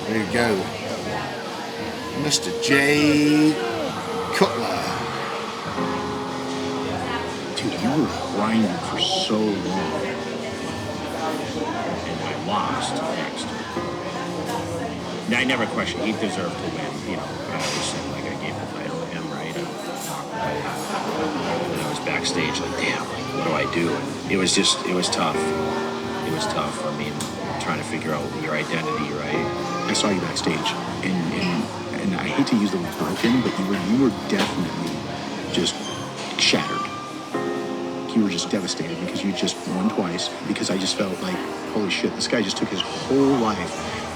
There you go. Mr. J. Cutler. Dude, you were grinding for so long. And I lost next. Now, I never questioned. He deserved to win. You know, I always said, like, I gave the title to him, right? And I was backstage, like, damn, like, what do I do? And it was tough. It was tough. I mean, trying to figure out your identity, right? I saw you backstage, and I hate to use the word broken, but you were definitely just shattered. You were just devastated because you just won twice, because I just felt like, holy shit, this guy just took his whole life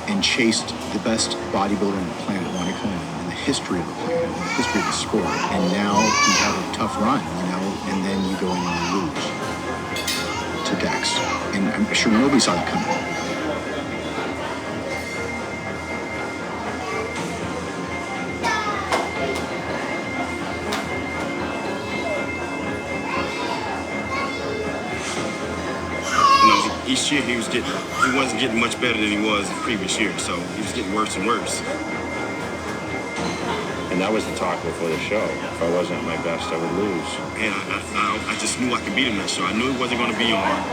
and chased the best bodybuilder on the planet, wanted to in the history of the planet, in the history of the sport, and now you have a tough run, you know, and then you go in and you lose to Dex. And I'm sure nobody saw that coming. Each year he wasn't getting much better than he was the previous year, so he was getting worse and worse. And that was the talk before the show. If I wasn't at my best, I would lose. And I just knew I could beat him that show. I knew he wasn't going to be on.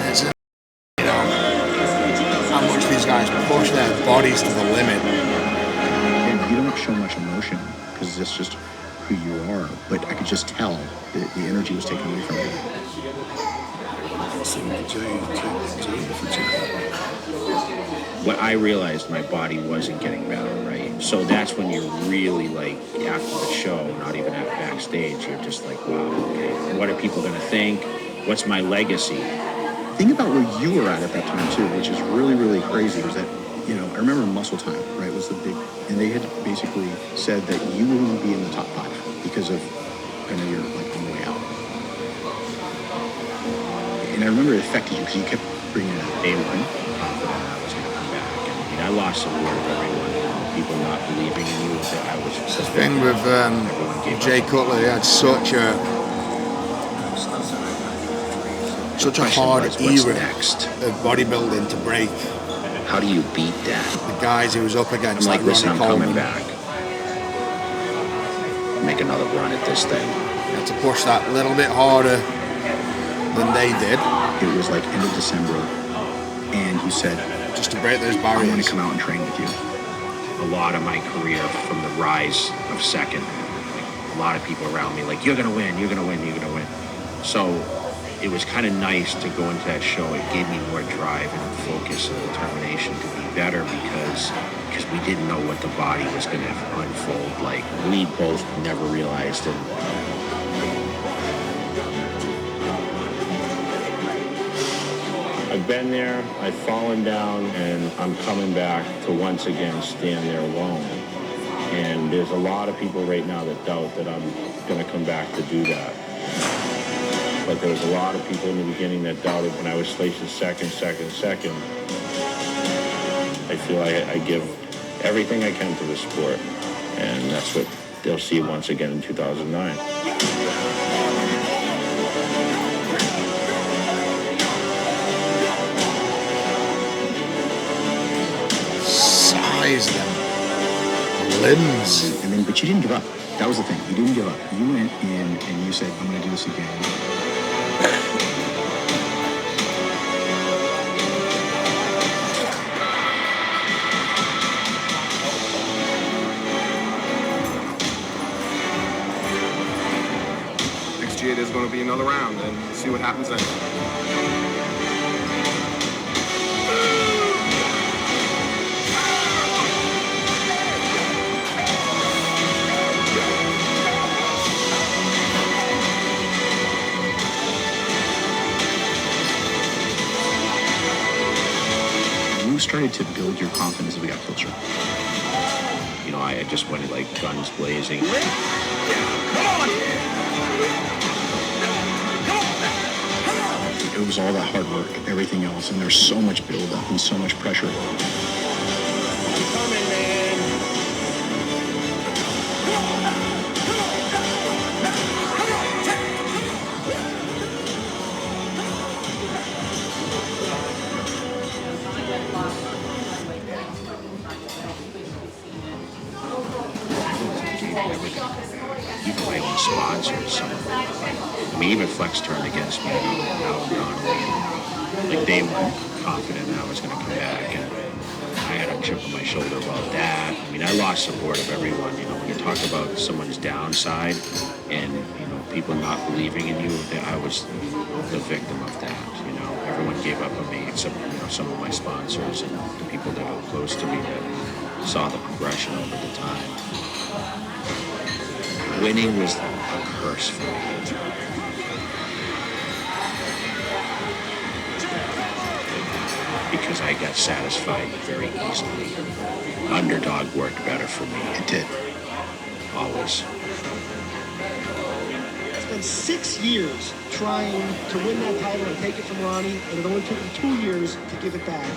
That's it. You know, how much these guys push their bodies to the limit. You don't show much emotion because that's just who you are, but I could just tell that the energy was taken away from you. When I realized my body wasn't getting better, right? So that's when you're really like, after the show, not even at backstage, you're just like, wow, okay, what are people gonna think? What's my legacy? Think about where you were at that time too, which is really, really crazy, was that, you know, I remember Muscle Time, right, was the big, and they had basically said that you wouldn't be in the top 5 because of, I know you're like on the way out. And I remember it affected you because you kept bringing it up. Day one, confident I was going to come back. And I mean, I lost some word of everyone, you know, people not believing in you. That I was The thing with Jay Cutler, he had such a hard era of bodybuilding to break. How do you beat that? The guys he was up against, I'm like, listen, I'm coming Coleman, back. Make another run at this thing. You had to push that a little bit harder than they did. It was like end of December, and you said, just to break those I barriers. want to come out and train with you. A lot of my career from the rise of second, like, a lot of people around me, like, you're going to win, you're going to win, you're going to win. So it was kind of nice to go into that show. It gave me more drive and focus and determination to be better because we didn't know what the body was going to unfold like. We both never realized it. I've been there, I've fallen down, and I'm coming back to once again stand there alone. And there's a lot of people right now that doubt that I'm going to come back to do that. But there was a lot of people in the beginning that doubted when I was sliced second. I feel like I give everything I can to the sport, and that's what they'll see once again in 2009. Size them. Limbs. And then, but you didn't give up. That was the thing. You didn't give up. You went in and you said, I'm going to do this again. Next year there's going to be another round, and see what happens then. Started to build your confidence as we got closer. You know, I just went like guns blazing. It was all that hard work, everything else, and there's so much buildup and so much pressure. I'm coming, man. my own sponsors, some of them. But, I mean, even Flex turned against me out in Conway. Like, they weren't confident that I was going to come back, and I had a chip on my shoulder about that. I mean, I lost support of everyone. You know, when you talk about someone's downside and, you know, people not believing in you, that I was the victim of that. You know, everyone gave up on me except, you know, some of my sponsors and the people that were close to me that saw the progression over the time. Winning was a curse for me. Because I got satisfied very easily. Underdog worked better for me. It did. Always. It's been 6 years trying to win that title and take it from Ronnie, and it only took him 2 years to give it back.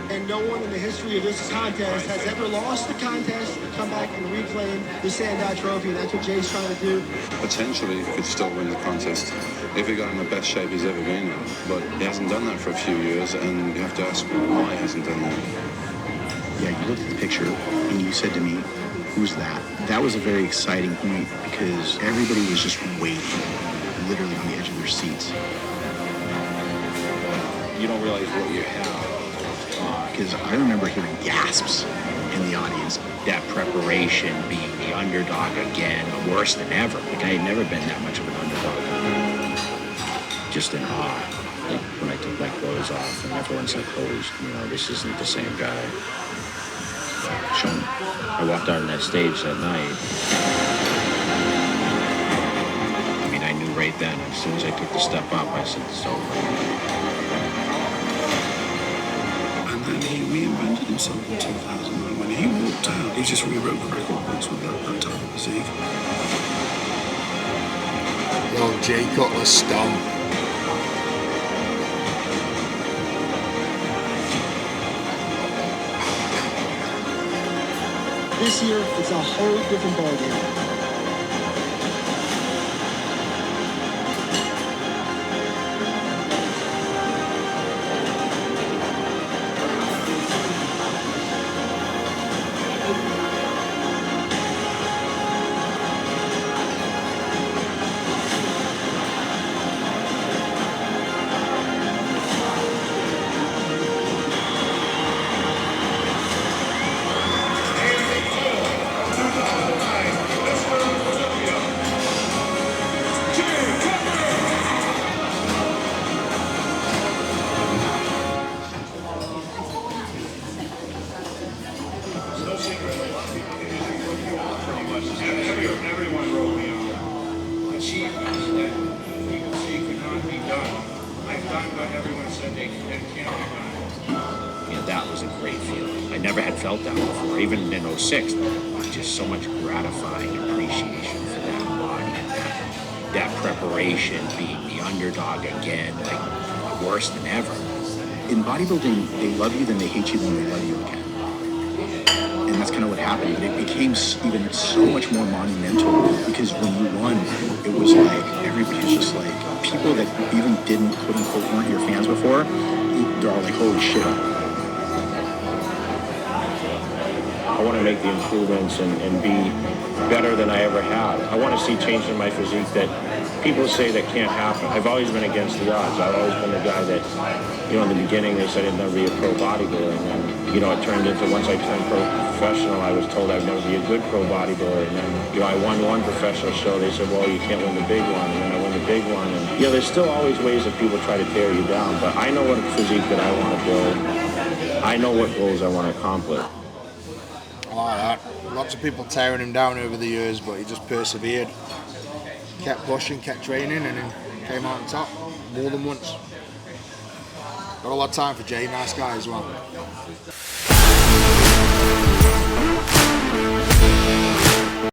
And no one in the history of this contest has ever lost the contest and come back and reclaim the Sandot Trophy, and that's what Jay's trying to do. Potentially, he could still win the contest if he got in the best shape he's ever been in. But he hasn't done that for a few years, and you have to ask why he hasn't done that. Yeah, you looked at the picture and you said to me, who's that? That was a very exciting point because everybody was just waiting, literally on the edge of their seats. You don't realize what you have. Because I remember hearing gasps in the audience. That preparation, being the underdog again, worse than ever. Like, I had never been that much of an underdog. Just in awe. Like, when I took my clothes off and everyone's like, oh, you know, this isn't the same guy. Show me. I walked out on that stage that night. I mean, I knew right then, as soon as I took the step up, I said, it's over. And then he reinvented himself in 2009. When he walked out, he just rewrote the record books with that type of physique. Well, Jay Cutler stomp. This year, it's a whole different ballgame. Everyone wrote me on achievements that people see could not be done. I've done what everyone said they can't be done. You know, that was a great feeling. I never had felt that before, even in '06. Just so much gratifying appreciation for that body and that preparation, being the underdog again, like worse than ever. In bodybuilding, they love you, then they hate you, then they love you again. And that's kind of what happened. But it became even so much more monumental because when you won, it was like everybody was just like, people that even didn't, quote unquote, weren't your fans before, they're all like, holy shit. I want to make the improvements and be better than I ever had. I want to see change in my physique that people say that can't happen. I've always been against the odds. I've always been the guy that, you know, in the beginning they said I'd never be a pro bodybuilder. And then, you know, it turned into, once I turned professional, I was told I'd never be a good pro bodybuilder. And then, you know, I won one professional show. They said, well, you can't win the big one. And then I won the big one. And, you know, there's still always ways that people try to tear you down. But I know what physique that I want to build. I know what goals I want to accomplish. I like that. Lots of people tearing him down over the years, but he just persevered. Kept pushing, kept training, and then came out on top more than once. Got a lot of time for Jay, nice guy as well.